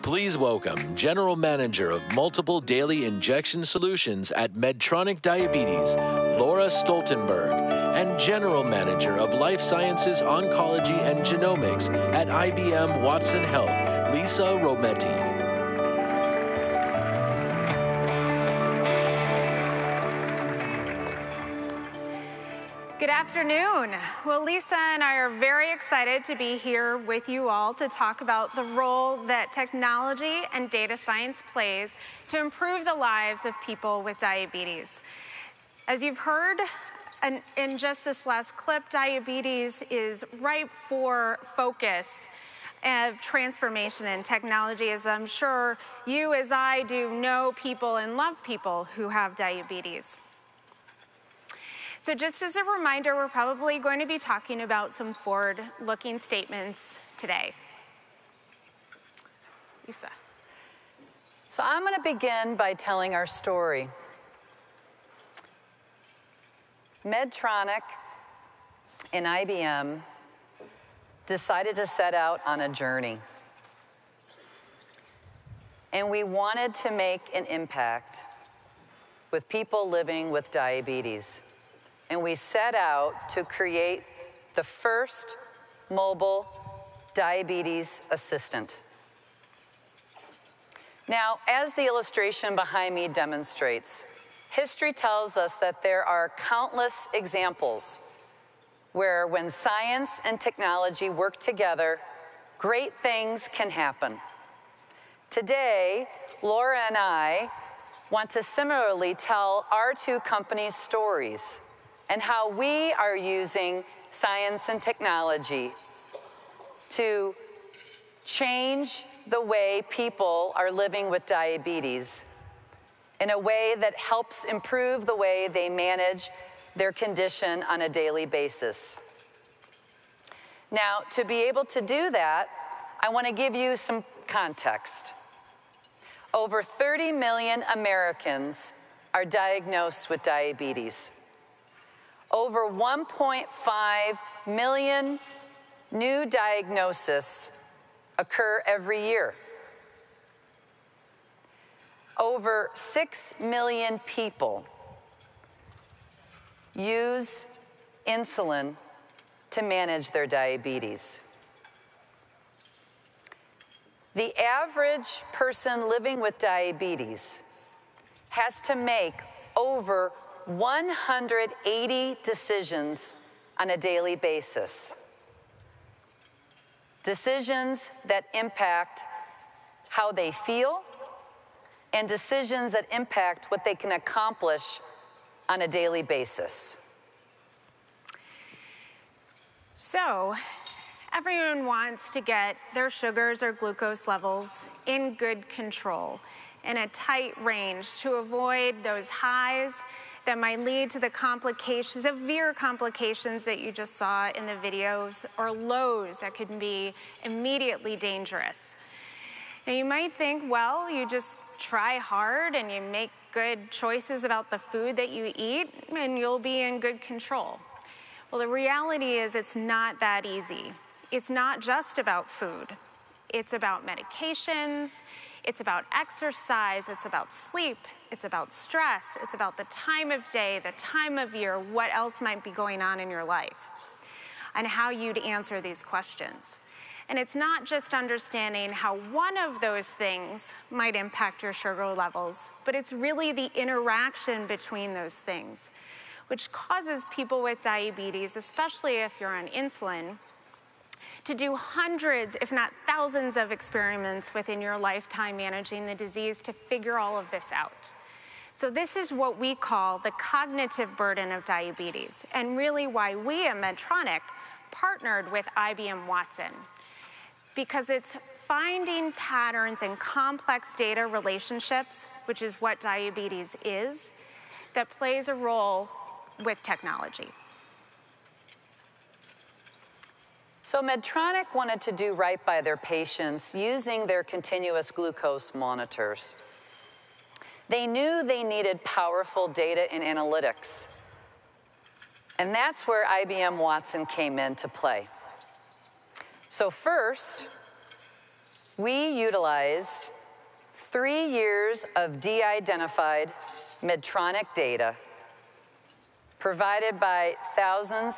Please welcome General Manager of Multiple Daily Injection Solutions at Medtronic Diabetes, Laura Stoltenberg, and General Manager of Life Sciences, Oncology, and Genomics at IBM Watson Health, Lisa Rometti. Good afternoon. Well, Lisa and I are very excited to be here with you all to talk about the role that technology and data science plays to improve the lives of people with diabetes. As you've heard in just this last clip, diabetes is ripe for focus of transformation and technology, as I'm sure you, as I do, know people and love people who have diabetes. So just as a reminder, we're probably going to be talking about some forward-looking statements today. Lisa. So I'm going to begin by telling our story. Medtronic and IBM decided to set out on a journey. And we wanted to make an impact with people living with diabetes. And we set out to create the first mobile diabetes assistant. Now, as the illustration behind me demonstrates, history tells us that there are countless examples where when science and technology work together, great things can happen. Today, Laura and I want to similarly tell our two companies' stories and how we are using science and technology to change the way people are living with diabetes in a way that helps improve the way they manage their condition on a daily basis. Now, to be able to do that, I want to give you some context. Over 30 million Americans are diagnosed with diabetes. Over 1.5 million new diagnoses occur every year. Over 6 million people use insulin to manage their diabetes. The average person living with diabetes has to make over 180 decisions on a daily basis. Decisions that impact how they feel and decisions that impact what they can accomplish on a daily basis. So, everyone wants to get their sugars or glucose levels in good control, in a tight range, to avoid those highs that might lead to the complications, severe complications that you just saw in the videos, or lows that could be immediately dangerous. Now you might think, well, you just try hard and you make good choices about the food that you eat and you'll be in good control. Well, the reality is it's not that easy. It's not just about food. It's about medications, it's about exercise, it's about sleep, it's about stress, it's about the time of day, the time of year, what else might be going on in your life, and how you'd answer these questions. And it's not just understanding how one of those things might impact your sugar levels, but it's really the interaction between those things, which causes people with diabetes, especially if you're on insulin, to do hundreds, if not thousands, of experiments within your lifetime managing the disease to figure all of this out. So this is what we call the cognitive burden of diabetes, and really why we at Medtronic partnered with IBM Watson, because it's finding patterns in complex data relationships, which is what diabetes is, that plays a role with technology. So Medtronic wanted to do right by their patients using their continuous glucose monitors. They knew they needed powerful data and analytics. And that's where IBM Watson came into play. So first, we utilized 3 years of de-identified Medtronic data provided by thousands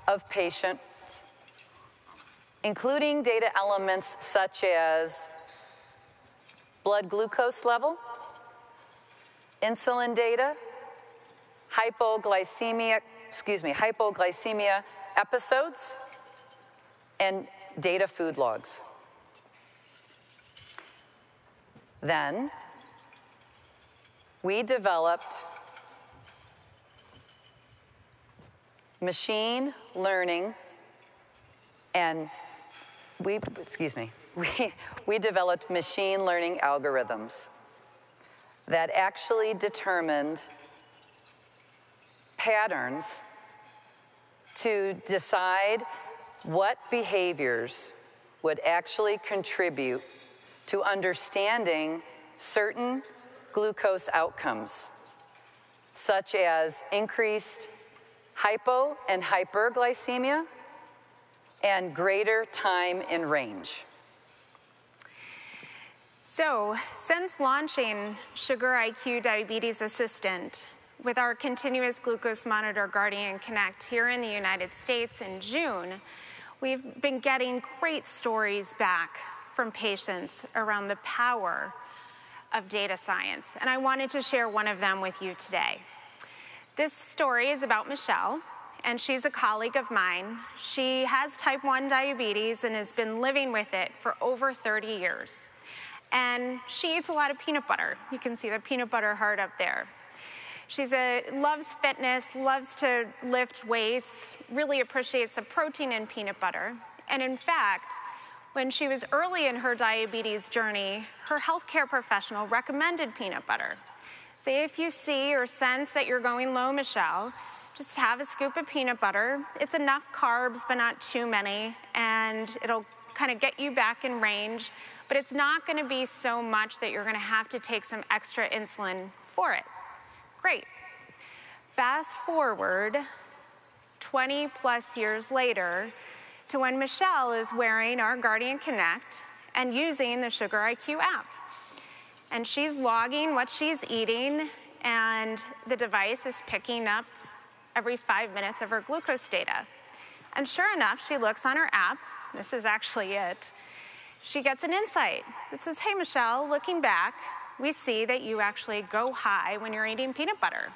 of patients, including data elements such as blood glucose level, insulin data, hypoglycemia episodes, and data food logs. Then, we developed machine learning and we developed machine learning algorithms that actually determined patterns to decide what behaviors would actually contribute to understanding certain glucose outcomes, such as increased hypo and hyperglycemia and greater time in range. So, since launching Sugar IQ Diabetes Assistant with our continuous glucose monitor Guardian Connect here in the United States in June, we've been getting great stories back from patients around the power of data science, and I wanted to share one of them with you today. This story is about Michelle, and she's a colleague of mine. She has type 1 diabetes and has been living with it for over 30 years. And she eats a lot of peanut butter. You can see the peanut butter heart up there. She loves fitness, loves to lift weights, really appreciates the protein in peanut butter. And in fact, when she was early in her diabetes journey, her healthcare professional recommended peanut butter. So if you see or sense that you're going low, Michelle, just have a scoop of peanut butter. It's enough carbs, but not too many, and it'll kind of get you back in range, but it's not gonna be so much that you're gonna have to take some extra insulin for it. Great. Fast forward 20 plus years later to when Michelle is wearing our Guardian Connect and using the Sugar IQ app. And she's logging what she's eating, and the device is picking up every 5 minutes of her glucose data. And sure enough, she looks on her app. This is actually it. She gets an insight that says, hey, Michelle, looking back, we see that you actually go high when you're eating peanut butter.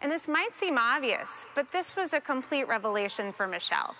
And this might seem obvious, but this was a complete revelation for Michelle.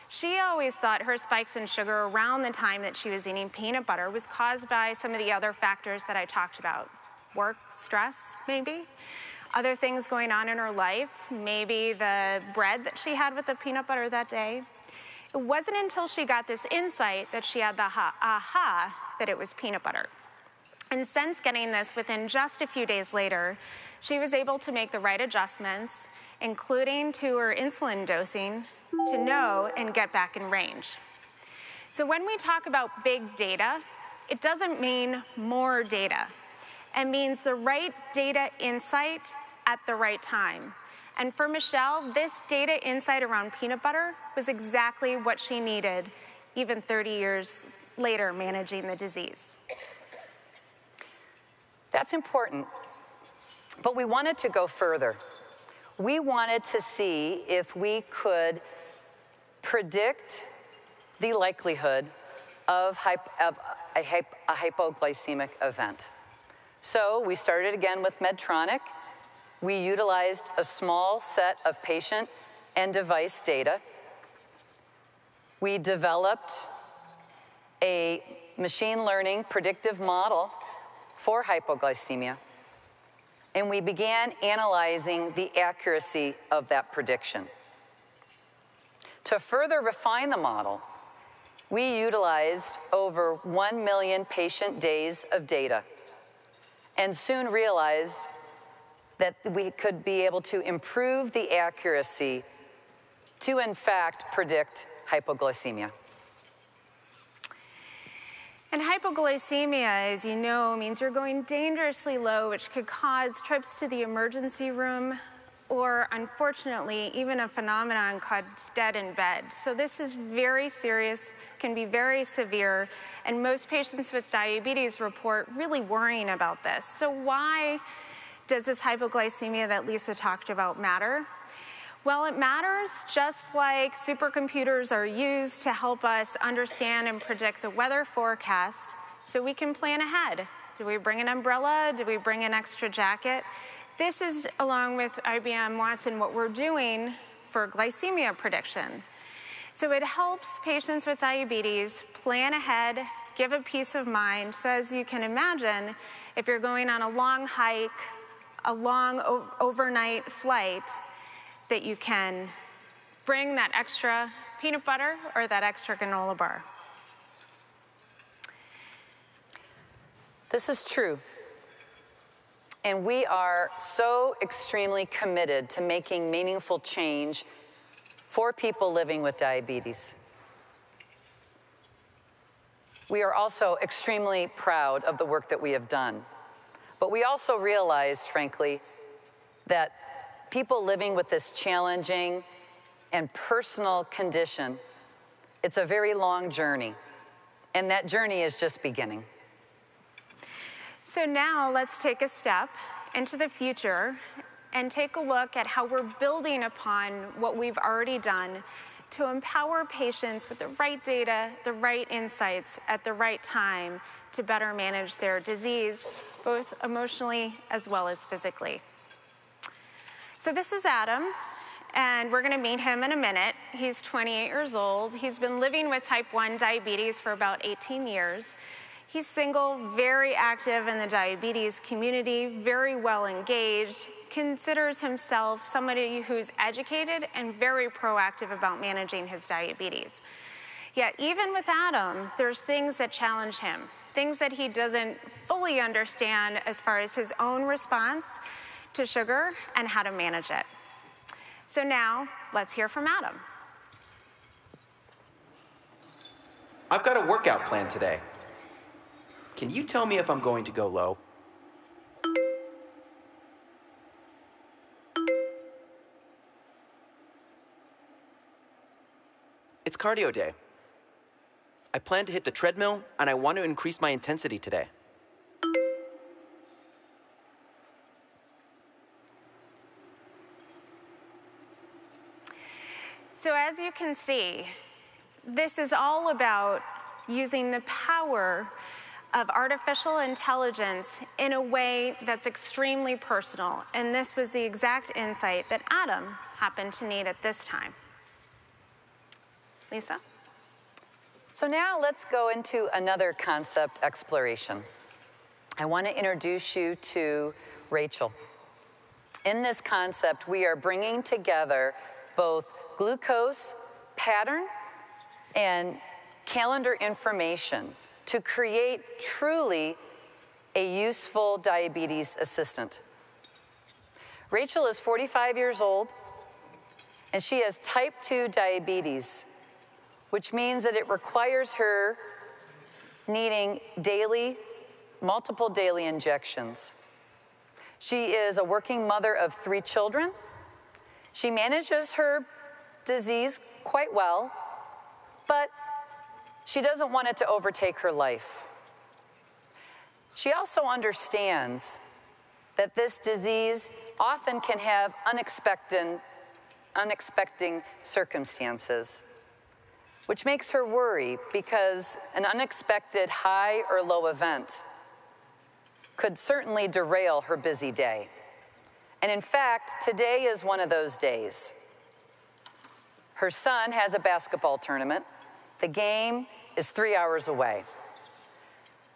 She always thought her spikes in sugar around the time that she was eating peanut butter was caused by some of the other factors that I talked about. Work, stress, maybe. Other things going on in her life, maybe the bread that she had with the peanut butter that day. It wasn't until she got this insight that she had the aha that it was peanut butter. And since getting this within just a few days later, she was able to make the right adjustments, including to her insulin dosing, to know and get back in range. So when we talk about big data, it doesn't mean more data. It means the right data insight at the right time. And for Michelle, this data insight around peanut butter was exactly what she needed, even 30 years later managing the disease. That's important, but we wanted to go further. We wanted to see if we could predict the likelihood of a hypoglycemic event. So we started again with Medtronic. We utilized a small set of patient and device data. We developed a machine learning predictive model for hypoglycemia, and we began analyzing the accuracy of that prediction. To further refine the model, we utilized over 1 million patient days of data and soon realized that we could be able to improve the accuracy to, in fact, predict hypoglycemia. And hypoglycemia, as you know, means you're going dangerously low, which could cause trips to the emergency room, or unfortunately, even a phenomenon called dead in bed. So this is very serious, can be very severe, and most patients with diabetes report really worrying about this. So why does this hypoglycemia that Lisa talked about matter? Well, it matters just like supercomputers are used to help us understand and predict the weather forecast so we can plan ahead. Do we bring an umbrella? Do we bring an extra jacket? This is, along with IBM Watson, what we're doing for glycemia prediction. So it helps patients with diabetes plan ahead, give a peace of mind. So as you can imagine, if you're going on a long hike, a long overnight flight, that you can bring that extra peanut butter or that extra granola bar. This is true. And we are so extremely committed to making meaningful change for people living with diabetes. We are also extremely proud of the work that we have done. But we also realized, frankly, that people living with this challenging and personal condition, it's a very long journey. And that journey is just beginning. So now let's take a step into the future and take a look at how we're building upon what we've already done to empower patients with the right data, the right insights at the right time to better manage their disease, both emotionally as well as physically. So this is Adam, and we're gonna meet him in a minute. He's 28 years old. He's been living with type 1 diabetes for about 18 years. He's single, very active in the diabetes community, very well engaged, considers himself somebody who's educated and very proactive about managing his diabetes. Yet even with Adam, there's things that challenge him, things that he doesn't fully understand as far as his own response to sugar and how to manage it. So now, let's hear from Adam. I've got a workout plan today. Can you tell me if I'm going to go low? It's cardio day. I plan to hit the treadmill, and I want to increase my intensity today. So as you can see, this is all about using the power of artificial intelligence in a way that's extremely personal. And this was the exact insight that Adam happened to need at this time. Lisa? So now let's go into another concept exploration. I want to introduce you to Rachel. In this concept, we are bringing together both glucose pattern and calendar information to create truly a useful diabetes assistant. Rachel is 45 years old, and she has type 2 diabetes, which means that it requires her needing multiple daily injections. She is a working mother of 3 children. She manages her disease quite well, but she doesn't want it to overtake her life. She also understands that this disease often can have unexpected circumstances, which makes her worry because an unexpected high or low event could certainly derail her busy day. And in fact, today is one of those days. Her son has a basketball tournament. The game is 3 hours away.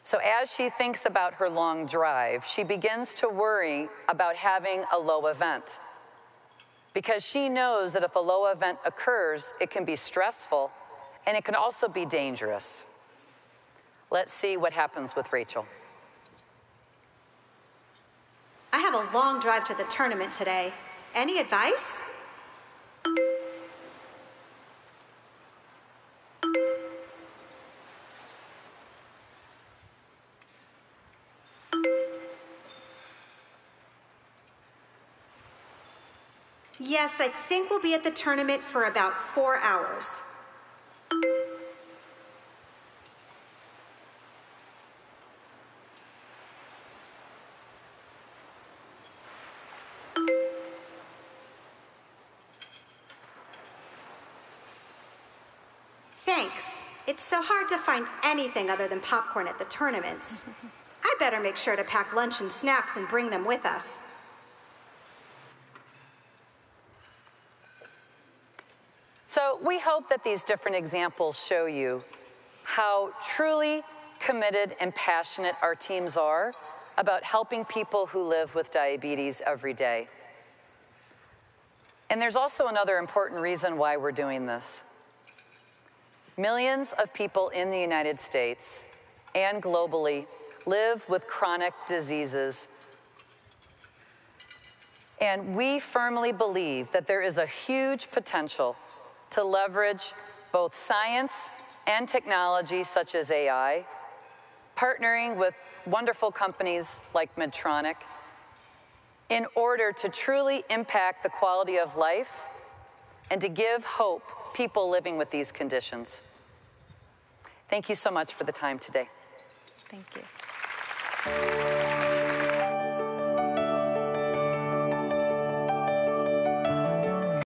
So as she thinks about her long drive, she begins to worry about having a low event, because she knows that if a low event occurs, it can be stressful and it can also be dangerous. Let's see what happens with Rachel. I have a long drive to the tournament today. Any advice? Yes, I think we'll be at the tournament for about 4 hours. Thanks. It's so hard to find anything other than popcorn at the tournaments. I better make sure to pack lunch and snacks and bring them with us. So we hope that these different examples show you how truly committed and passionate our teams are about helping people who live with diabetes every day. And there's also another important reason why we're doing this. Millions of people in the United States and globally live with chronic diseases. And we firmly believe that there is a huge potential to leverage both science and technology such as AI, partnering with wonderful companies like Medtronic, in order to truly impact the quality of life and to give hope people living with these conditions. Thank you so much for the time today. Thank you.